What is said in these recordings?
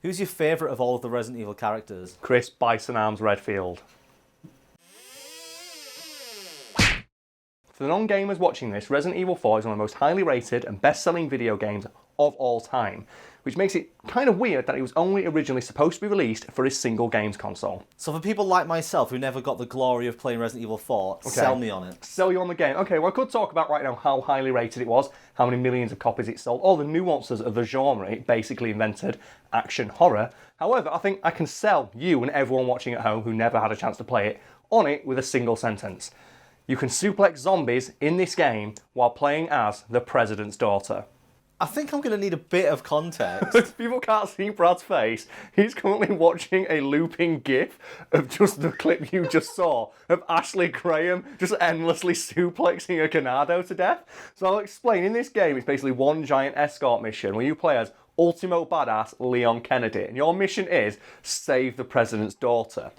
Who's your favourite of all of the Resident Evil characters? Chris Bison Arms Redfield. For the non-gamers watching this, Resident Evil 4 is one of the most highly rated and best-selling video games of all time, which makes it kind of weird that it was only originally supposed to be released for a single games console. So for people like myself who never got the glory of playing Resident Evil 4, sell me on it. Sell you on the game. Okay, well I could talk about right now how highly rated it was, how many millions of copies it sold, all the nuances of the genre it basically invented, action horror. However, I think I can sell you and everyone watching at home who never had a chance to play it on it with a single sentence. You can suplex zombies in this game while playing as the President's daughter. I think I'm going to need a bit of context. If people can't see Brad's face, he's currently watching a looping gif of just the clip you just saw of Ashley Graham just endlessly suplexing a Ganado to death. So I'll explain. In this game, it's basically one giant escort mission where you play as Ultimo Badass Leon Kennedy. And your mission is save the President's daughter.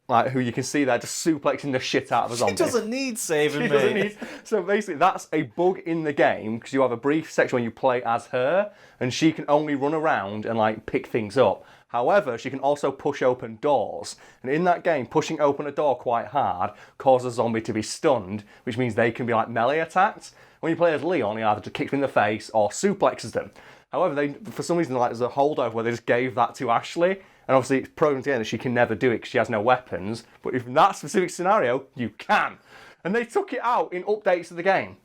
Like, who you can see there just suplexing the shit out of a zombie. She doesn't need saving, She doesn't need... So basically, that's a bug in the game, because you have a brief section where you play as her, and she can only run around and, like, pick things up. However, she can also push open doors. And in that game, pushing open a door quite hard causes a zombie to be stunned, which means they can be, like, melee attacked. When you play as Leon, he either just kicks them in the face or suplexes them. However, for some reason, like, there's a holdover where they just gave that to Ashley. And obviously it's programmed in that she can never do it because she has no weapons. But if in that specific scenario, you can. And they took it out in updates of the game.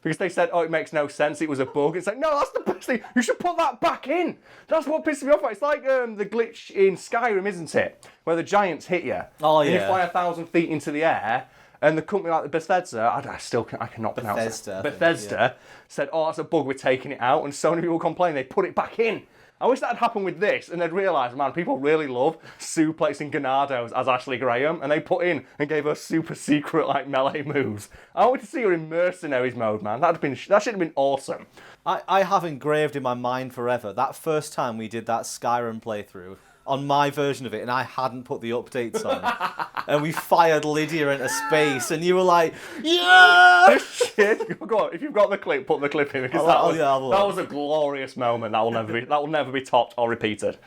Because they said, oh, it makes no sense, it was a bug. It's like, no, that's the best thing. You should put that back in. That's what pisses me off. It's like the glitch in Skyrim, isn't it? Where the giants hit you. Oh, yeah. And you fly 1,000 feet into the air. And the company like the Bethesda, I cannot pronounce it. Bethesda said, oh, that's a bug, we're taking it out. And so many people complain, they put it back in. I wish that had happened with this, and they'd realise, man, people really love suplexing Ganados as Ashley Graham, and they put in and gave her super secret, like, melee moves. I wanted to see her in Mercenaries mode, man. That should have been awesome. I have engraved in my mind forever that first time we did that Skyrim playthrough on my version of it, and I hadn't put the updates on. And we fired Lydia into space, and you were like, yeah! Shit. Go on, if you've got the clip, put the clip in, because that was a glorious moment. That will never be topped or repeated.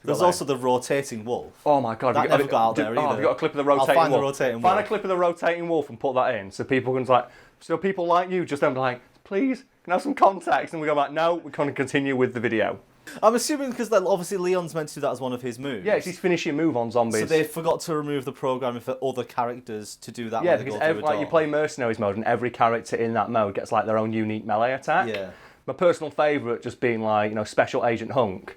There's also the rotating wolf. Oh my god, that never got out there either. Have you got a clip of the rotating wolf? I'll find the rotating wolf. Find a clip of the rotating wolf and put that in, so people can so people like you just don't be like, please, can I have some context? And we go like, no, we're going to continue with the video. I'm assuming because obviously Leon's meant to do that as one of his moves. Yeah, it's his finishing move on zombies. So they forgot to remove the programming for other characters to do that. Yeah, because you play Mercenaries mode, and every character in that mode gets like their own unique melee attack. Yeah. My personal favourite just being like, Special Agent Hunk,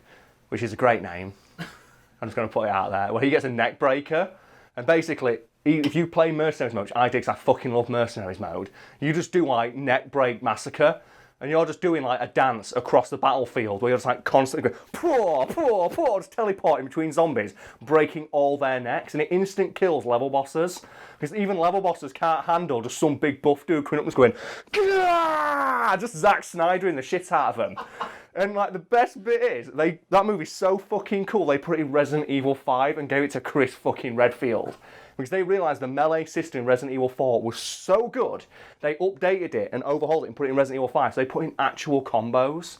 which is a great name. I'm just going to put it out there. Well, he gets a neck breaker, and basically, if you play Mercenaries mode, which I do because I fucking love Mercenaries mode, you just do like neck break massacre. And you're just doing like a dance across the battlefield where you're just like constantly going, poor, poor, poor, just teleporting between zombies, breaking all their necks, and it instant kills level bosses. Because even level bosses can't handle just some big buff dude coming up and going, Gah! Just Zack Snydering the shit out of them. And like the best bit is, that movie's so fucking cool, they put it in Resident Evil 5 and gave it to Chris fucking Redfield. Because they realised the melee system in Resident Evil 4 was so good, they updated it and overhauled it and put it in Resident Evil 5, so they put in actual combos.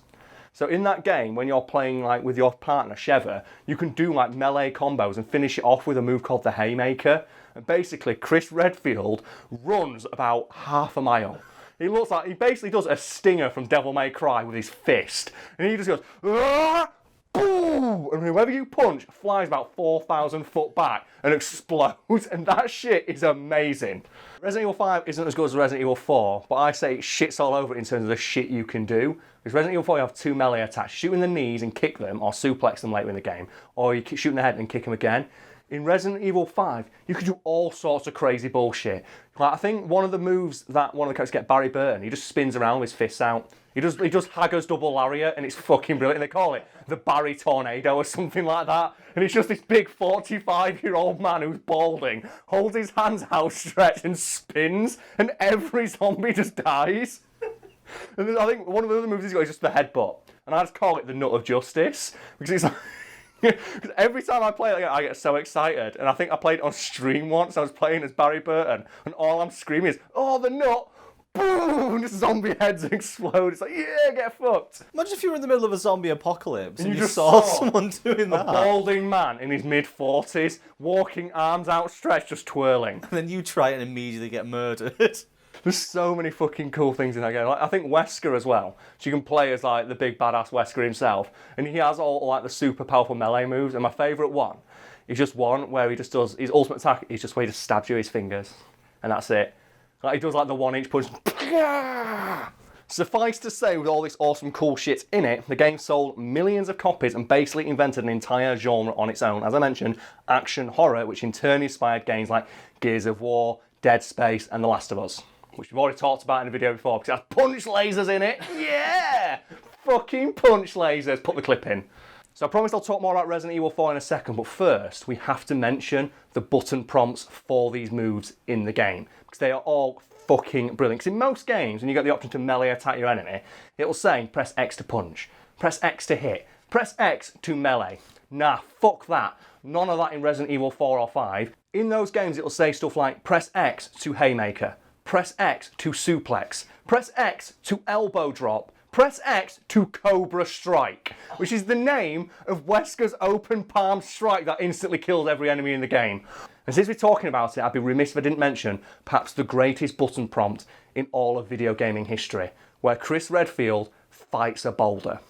So in that game, when you're playing like with your partner, Sheva, you can do like melee combos and finish it off with a move called the Haymaker. And basically, Chris Redfield runs about half a mile. He basically does a stinger from Devil May Cry with his fist. And he just goes, ah! Boom! And whoever you punch flies about 4,000 foot back and explodes, and that shit is amazing. Resident Evil 5 isn't as good as Resident Evil 4, but I say it shits all over it in terms of the shit you can do. Because Resident Evil 4 you have two melee attacks. Shoot in the knees and kick them, or suplex them later in the game, or you shoot in the head and kick them again. In Resident Evil 5, you can do all sorts of crazy bullshit. Like, I think one of the moves that one of the characters get, Barry Burton, he just spins around with his fists out. He does Hagger's double lariat, and it's fucking brilliant. And they call it the Barry Tornado or something like that. And it's just this big 45-year-old man who's balding, holds his hands outstretched and spins, and every zombie just dies. And I think one of the other moves he's got is just the headbutt. And I just call it the Nut of Justice. Because it's like... Because every time I play it, I get so excited. And I think I played on stream once. I was playing as Barry Burton. And all I'm screaming is, oh, the nut! boom, just zombie heads explode. It's like, yeah, get fucked. Imagine if you were in the middle of a zombie apocalypse and you just saw saw someone doing that. A balding man in his mid-40s, walking arms outstretched, just twirling. And then you try it and immediately get murdered. There's so many fucking cool things in that game. Like, I think Wesker as well. So you can play as like the big badass Wesker himself, and he has all like the super powerful melee moves. And my favourite one is just one where he just does his ultimate attack. Is just where he just stabs you with his fingers, and that's it. Like he does like the 1-inch punch. Suffice to say, with all this awesome cool shit in it, the game sold millions of copies and basically invented an entire genre on its own. As I mentioned, action horror, which in turn inspired games like Gears of War, Dead Space, and The Last of Us, which we've already talked about in a video before because it has punch lasers in it. Yeah! Fucking punch lasers. Put the clip in. So I promised I'll talk more about Resident Evil 4 in a second, but first we have to mention the button prompts for these moves in the game because they are all fucking brilliant. Because in most games, when you get the option to melee attack your enemy, it'll say press X to punch, press X to hit, press X to melee. Nah, fuck that. None of that in Resident Evil 4 or 5. In those games, it'll say stuff like press X to haymaker, press X to suplex, press X to elbow drop, press X to Cobra Strike, which is the name of Wesker's open palm strike that instantly kills every enemy in the game. And since we're talking about it, I'd be remiss if I didn't mention perhaps the greatest button prompt in all of video gaming history, where Chris Redfield fights a boulder.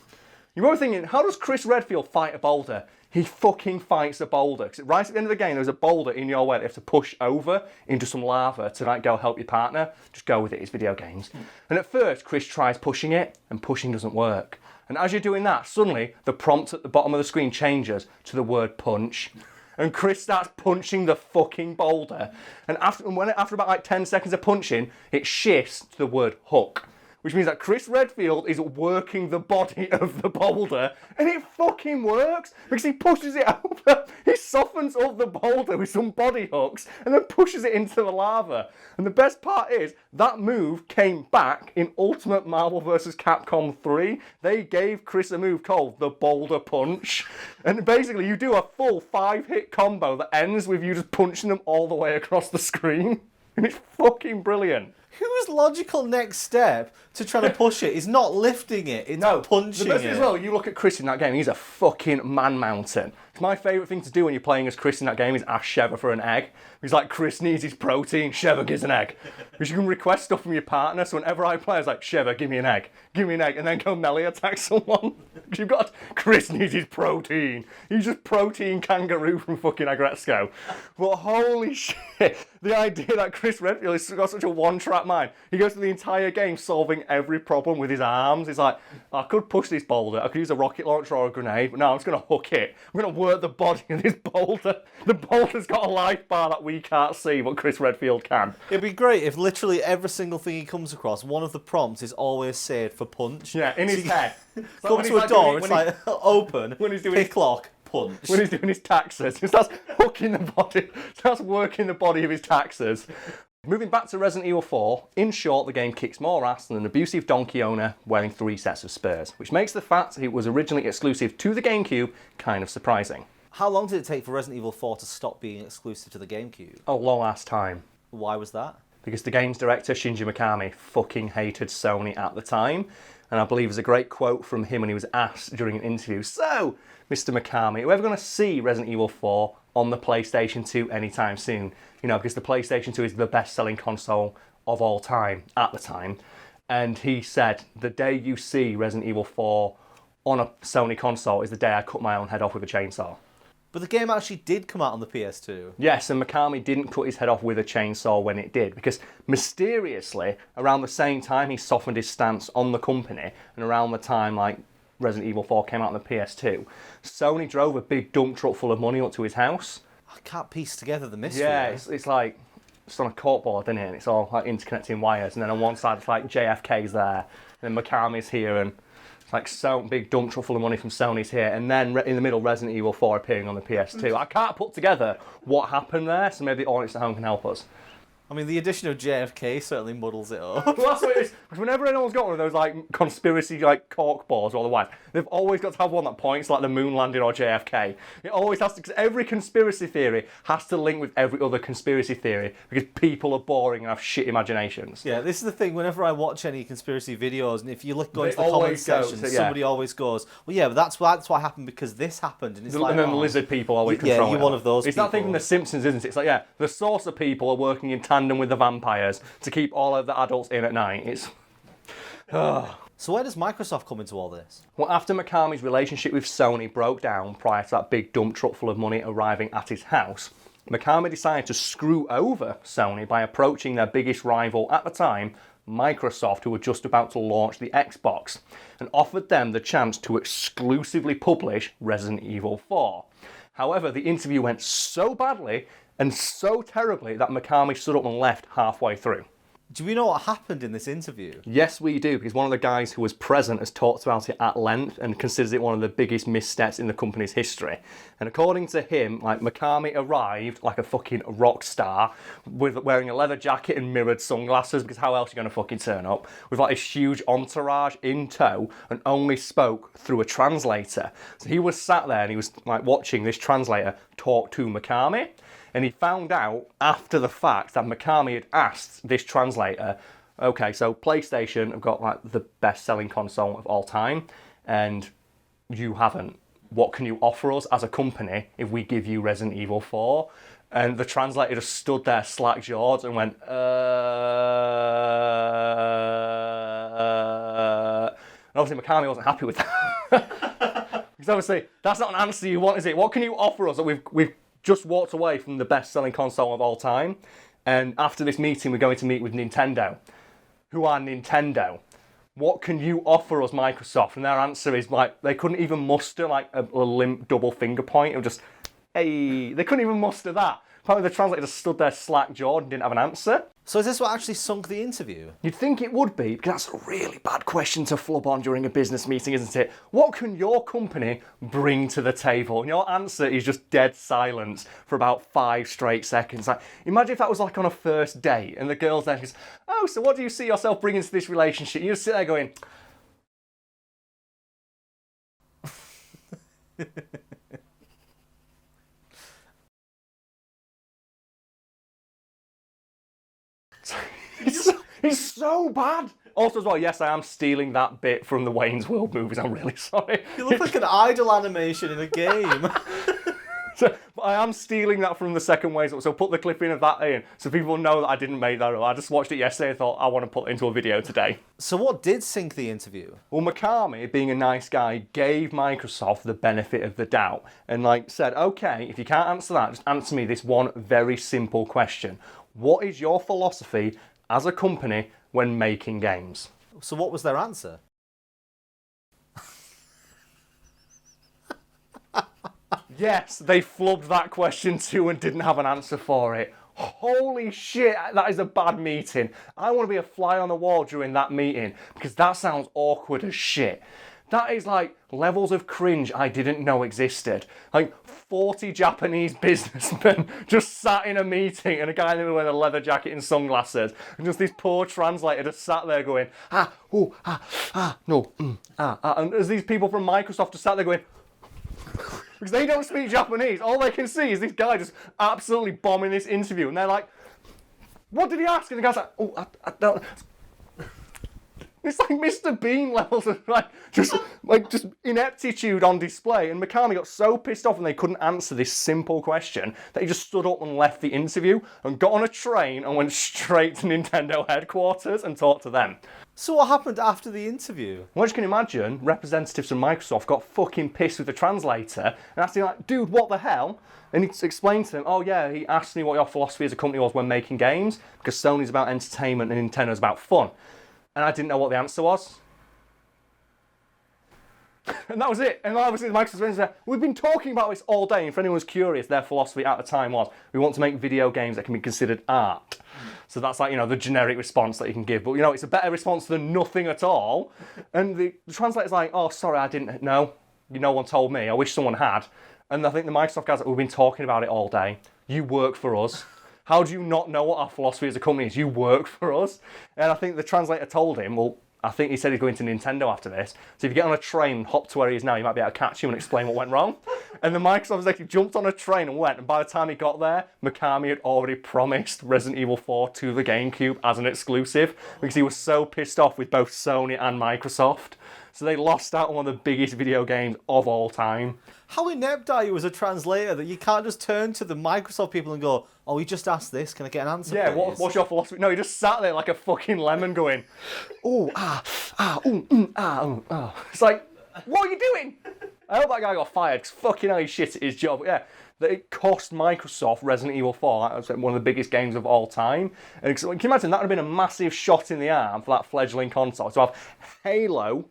You're probably thinking, how does Chris Redfield fight a boulder? He fucking fights a boulder. Because right at the end of the game, there's a boulder in your way that you have to push over into some lava to like go help your partner. Just go with it, it's video games. And at first, Chris tries pushing it, and pushing doesn't work. And as you're doing that, suddenly the prompt at the bottom of the screen changes to the word punch. And Chris starts punching the fucking boulder. And after about like 10 seconds of punching, it shifts to the word hook. Which means that Chris Redfield is working the body of the boulder, and it fucking works, because he pushes it over, he softens up the boulder with some body hooks, and then pushes it into the lava. And the best part is, that move came back in Ultimate Marvel vs. Capcom 3. They gave Chris a move called the Boulder Punch. And basically, you do a full 5-hit combo that ends with you just punching them all the way across the screen. And it's fucking brilliant. Whose logical next step to try to push it is not lifting it, it's punching the best it. As well, you look at Chris in that game, he's a fucking man-mountain. My favourite thing to do when you're playing as Chris in that game is ask Sheva for an egg. He's like, Chris needs his protein, Sheva gives an egg. Because you can request stuff from your partner, so whenever I play, I was like, Sheva, give me an egg, and then go melee attack someone. Because you've got, Chris needs his protein. He's just protein kangaroo from fucking Agretzko. But holy shit, the idea that Chris Redfield has got such a one-track mind. He goes through the entire game solving every problem with his arms. He's like, I could push this boulder, I could use a rocket launcher or a grenade, but no, I'm just going to hook it. I'm going to work the body of this boulder. The boulder's got a life bar that we can't see, but Chris Redfield can. It'd be great if literally every single thing he comes across, one of the prompts is always saved for punch. Yeah, in his head. Come to a door, it's like, open, pick lock, punch. When he's doing his taxes, he starts hooking the body, starts working the body of his taxes. Moving back to Resident Evil 4, in short, the game kicks more ass than an abusive donkey owner wearing 3 sets of spurs, which makes the fact it was originally exclusive to the GameCube kind of surprising. How long did it take for Resident Evil 4 to stop being exclusive to the GameCube? A long ass time. Why was that? Because the game's director, Shinji Mikami, fucking hated Sony at the time. And I believe there's a great quote from him when he was asked during an interview, so, Mr. Mikami, are we ever going to see Resident Evil 4 on the PlayStation 2 anytime soon? You know, because the PlayStation 2 is the best-selling console of all time, at the time. And he said, the day you see Resident Evil 4 on a Sony console is the day I cut my own head off with a chainsaw. But the game actually did come out on the PS2. Yes, and Mikami didn't cut his head off with a chainsaw when it did, because mysteriously, around the same time he softened his stance on the company, and around the time like Resident Evil 4 came out on the PS2, Sony drove a big dump truck full of money up to his house. I can't piece together the mystery. Yeah, it's like, it's on a corkboard, isn't it? And it's all like interconnecting wires, and then on one side it's like JFK's there, and then Mikami's here, and like so big dump truck full of money from Sony's here, and then in the middle Resident Evil 4 appearing on the PS2. I can't put together what happened there, so maybe the audience at home can help us. I mean, the addition of JFK certainly muddles it up. Well, that's what it is. Because whenever anyone's got one of those like conspiracy like cork balls or otherwise, they've always got to have one that points like the moon landing or JFK. It always has to, because every conspiracy theory has to link with every other conspiracy theory because people are boring and have shit imaginations. Yeah, this is the thing. Whenever I watch any conspiracy videos, and if you go into the always comment go section, to- yeah. somebody always goes, "Well, yeah, but that's why happened because this happened," and it's like, And then the oh. lizard people always Yeah, control you're it. one of those It's that thing people. from The Simpsons, isn't it? It's like, yeah, the saucer people are working in tandem with the vampires to keep all of the adults in at night. It's... So where does Microsoft come into all this? Well, after Mikami's relationship with Sony broke down prior to that big dump truck full of money arriving at his house, Mikami decided to screw over Sony by approaching their biggest rival at the time, Microsoft, who were just about to launch the Xbox, and offered them the chance to exclusively publish Resident Evil 4. However, the interview went so badly and so terribly that Mikami stood up and left halfway through. Do we know what happened in this interview? Yes, we do, because one of the guys who was present has talked about it at length and considers it one of the biggest missteps in the company's history. And according to him, like, Mikami arrived like a fucking rock star, with wearing a leather jacket and mirrored sunglasses, because how else are you going to fucking turn up? With like this huge entourage in tow, and only spoke through a translator. So he was sat there and he was like watching this translator talk to Mikami. And he found out after the fact that Mikami had asked this translator, okay, so PlayStation have got like the best-selling console of all time, and you haven't. What can you offer us as a company if we give you Resident Evil 4? And the translator just stood there slack-jawed and went, And obviously Mikami wasn't happy with that. Because obviously, that's not an answer you want, is it? What can you offer us that we've just walked away from the best-selling console of all time, and after this meeting we're going to meet with Nintendo. Who are Nintendo? What can you offer us, Microsoft? And their answer is like, they couldn't even muster like a limp double finger point of just, hey, they couldn't even muster that. Apparently the translator just stood there slack-jawed and didn't have an answer. So is this what actually sunk the interview? You'd think it would be, because that's a really bad question to flub on during a business meeting, isn't it? What can your company bring to the table? And your answer is just dead silence for about 5 straight seconds. Like, imagine if that was like on a first date, and the girl's there and goes, oh, so what do you see yourself bringing to this relationship? You just sit there going... It's so bad. Also as well, yes, I am stealing that bit from the Wayne's World movies. I'm really sorry. You look like an idle animation in a game. But I am stealing that from the second Wayne's World, so put the clip in of that in, so people know that I didn't make that up. I just watched it yesterday and thought, I want to put it into a video today. So what did sink the interview? Well, Mikami, being a nice guy, gave Microsoft the benefit of the doubt and like said, okay, if you can't answer that, just answer me this one very simple question. What is your philosophy as a company when making games? So what was their answer? Yes, they flubbed that question too and didn't have an answer for it. Holy shit, that is a bad meeting. I want to be a fly on the wall during that meeting because that sounds awkward as shit. That is like levels of cringe I didn't know existed. Like 40 Japanese businessmen just sat in a meeting and a guy in the middle wearing a leather jacket and sunglasses. And just this poor translator just sat there going, no. And there's these people from Microsoft just sat there going, because they don't speak Japanese. All they can see is this guy just absolutely bombing this interview. And they're like, what did he ask? And the guy's like, I don't... It's like Mr. Bean levels of just ineptitude on display. And Mikami got so pissed off and they couldn't answer this simple question that he just stood up and left the interview and got on a train and went straight to Nintendo headquarters and talked to them. So what happened after the interview? Well, as you can imagine, representatives from Microsoft got fucking pissed with the translator and asked him like, dude, what the hell? And he explained to them, oh yeah, he asked me what your philosophy as a company was when making games, because Sony's about entertainment and Nintendo's about fun. And I didn't know what the answer was. And that was it. And obviously the Microsoft said, we've been talking about this all day, and if anyone was curious, their philosophy at the time was, we want to make video games that can be considered art. So that's like, the generic response that you can give. But, it's a better response than nothing at all. And the translator's like, oh, sorry, I didn't know. No one told me. I wish someone had. And I think the Microsoft guys, we've been talking about it all day. You work for us. How do you not know what our philosophy as a company is? You work for us. And I think the translator told him, well, I think he said he's going to Nintendo after this. So if you get on a train and hop to where he is now, you might be able to catch him and explain what went wrong. And the Microsoft executive jumped on a train and went. And by the time he got there, Mikami had already promised Resident Evil 4 to the GameCube as an exclusive because he was so pissed off with both Sony and Microsoft. So they lost out on one of the biggest video games of all time. How inept are you as a translator that you can't just turn to the Microsoft people and go, oh, we just asked this, can I get an answer, Yeah, please? what's your philosophy? No, he just sat there like a fucking lemon going, oh, oh. It's like, what are you doing? I hope that guy got fired, because fucking hell, he shit at his job. But yeah, that it cost Microsoft Resident Evil 4. That was one of the biggest games of all time. And can you imagine, that would have been a massive shot in the arm for that fledgling console, to have Halo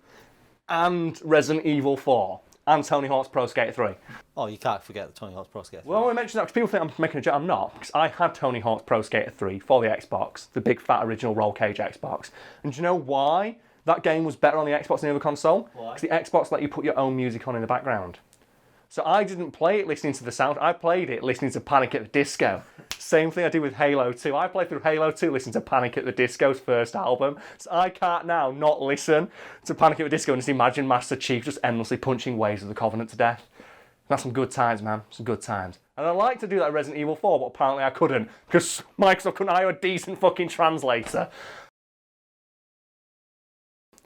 and Resident Evil 4 and Tony Hawk's Pro Skater 3. Oh, you can't forget the Tony Hawk's Pro Skater 3. Well, I mentioned that because people think I'm making a joke. I'm not, because I had Tony Hawk's Pro Skater 3 for the Xbox, the big fat original roll cage Xbox. And do you know why that game was better on the Xbox than the other console? Why? Because the Xbox let you put your own music on in the background. So I didn't play it listening to the sound, I played it listening to Panic at the Disco. Same thing I did with Halo 2. I played through Halo 2 listening to Panic at the Disco's first album. So I can't now not listen to Panic at the Disco and just imagine Master Chief just endlessly punching Waves of the Covenant to death. That's some good times, man. Some good times. And I'd like to do that in Resident Evil 4, but apparently I couldn't, because Microsoft couldn't hire a decent fucking translator.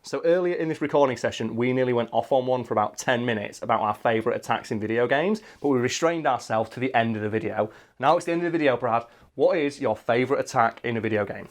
So earlier in this recording session, we nearly went off on one for about 10 minutes about our favourite attacks in video games, but we restrained ourselves to the end of the video. Now it's the end of the video, Brad. What is your favourite attack in a video game?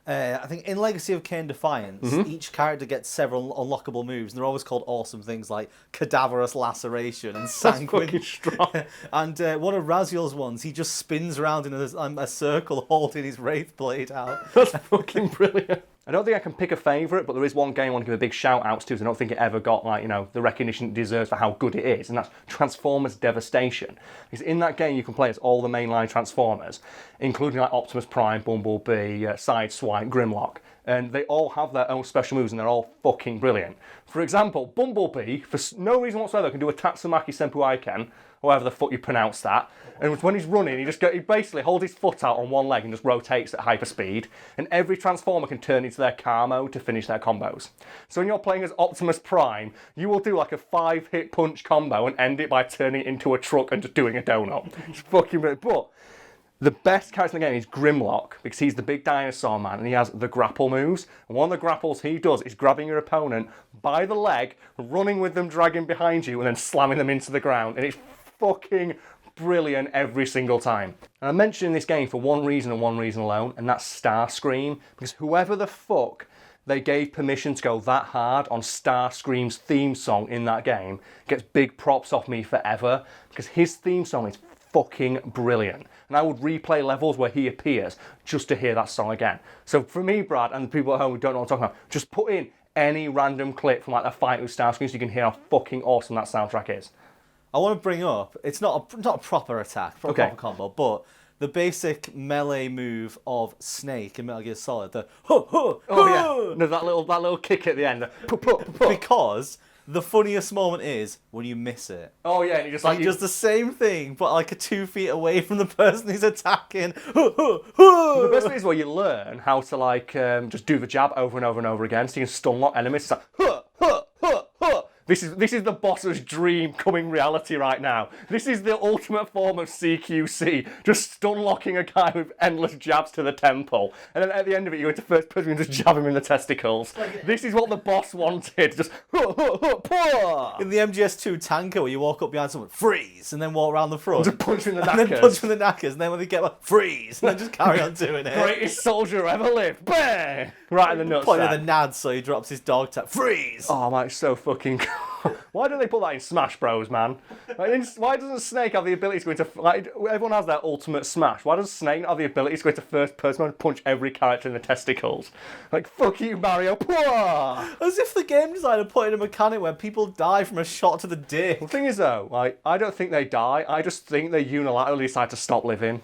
I think in Legacy of Kain Defiance, each character gets several unlockable moves, and they're always called awesome things like Cadaverous Laceration and Sanguine. That's fucking strong. And one of Raziel's ones, he just spins around in a circle holding his Wraith Blade out. That's fucking brilliant. I don't think I can pick a favourite, but there is one game I want to give a big shout out to, because I don't think it ever got the recognition it deserves for how good it is, and that's Transformers Devastation. Because in that game you can play as all the mainline Transformers, including like Optimus Prime, Bumblebee, Sideswipe, Grimlock, and they all have their own special moves and they're all fucking brilliant. For example, Bumblebee, for no reason whatsoever, can do a Tatsumaki Senpu Aiken, however the fuck you pronounce that. And when he's running, he basically holds his foot out on one leg and just rotates at hyper speed. And every Transformer can turn into their car mode to finish their combos. So when you're playing as Optimus Prime, you will do like a 5-hit punch combo and end it by turning it into a truck and just doing a donut. It's fucking brilliant. But the best character in the game is Grimlock, because he's the big dinosaur man and he has the grapple moves. And one of the grapples he does is grabbing your opponent by the leg, running with them, dragging behind you, and then slamming them into the ground. And it's fucking brilliant every single time. And I'm mentioning this game for one reason and one reason alone, and that's Starscream, because whoever the fuck they gave permission to go that hard on Starscream's theme song in that game gets big props off me forever, because his theme song is fucking brilliant. And I would replay levels where he appears just to hear that song again. So for me, Brad, and the people at home who don't know what I'm talking about, just put in any random clip from like a fight with Starscream so you can hear how fucking awesome that soundtrack is. I want to bring up, it's not a proper attack, proper combo, but the basic melee move of Snake in Metal Gear Solid, the oh yeah, no, that little kick at the end, because the funniest moment is when you miss it. Oh yeah, and you just does the same thing, but like 2 feet away from the person who's attacking. The best bit is where you learn how to just do the jab over and over and over again, so you can stun lock enemies. It's like This is the boss's dream coming reality right now. This is the ultimate form of CQC, just stun locking a guy with endless jabs to the temple. And then at the end of it, you go to first person and just jab him in the testicles. This is what the boss wanted. Just in the MGS2 tanker, where you walk up behind someone, freeze, and then walk around the front. Just punch him in the knackers. And then punch him in the knackers, and then when they get up, freeze, and then just carry on doing it. Greatest soldier ever lived. Bang! Right in the nuts. Point with the nads, so he drops his dog tag. Freeze! Oh man, it's so fucking cool. Why don't they put that in Smash Bros, man? Why doesn't Snake have the ability to go into... everyone has their ultimate smash. Why does Snake not have the ability to go into first person and punch every character in the testicles? Fuck you, Mario. As if the game designer put in a mechanic where people die from a shot to the dick. The thing is, though, I don't think they die. I just think they unilaterally decide to stop living.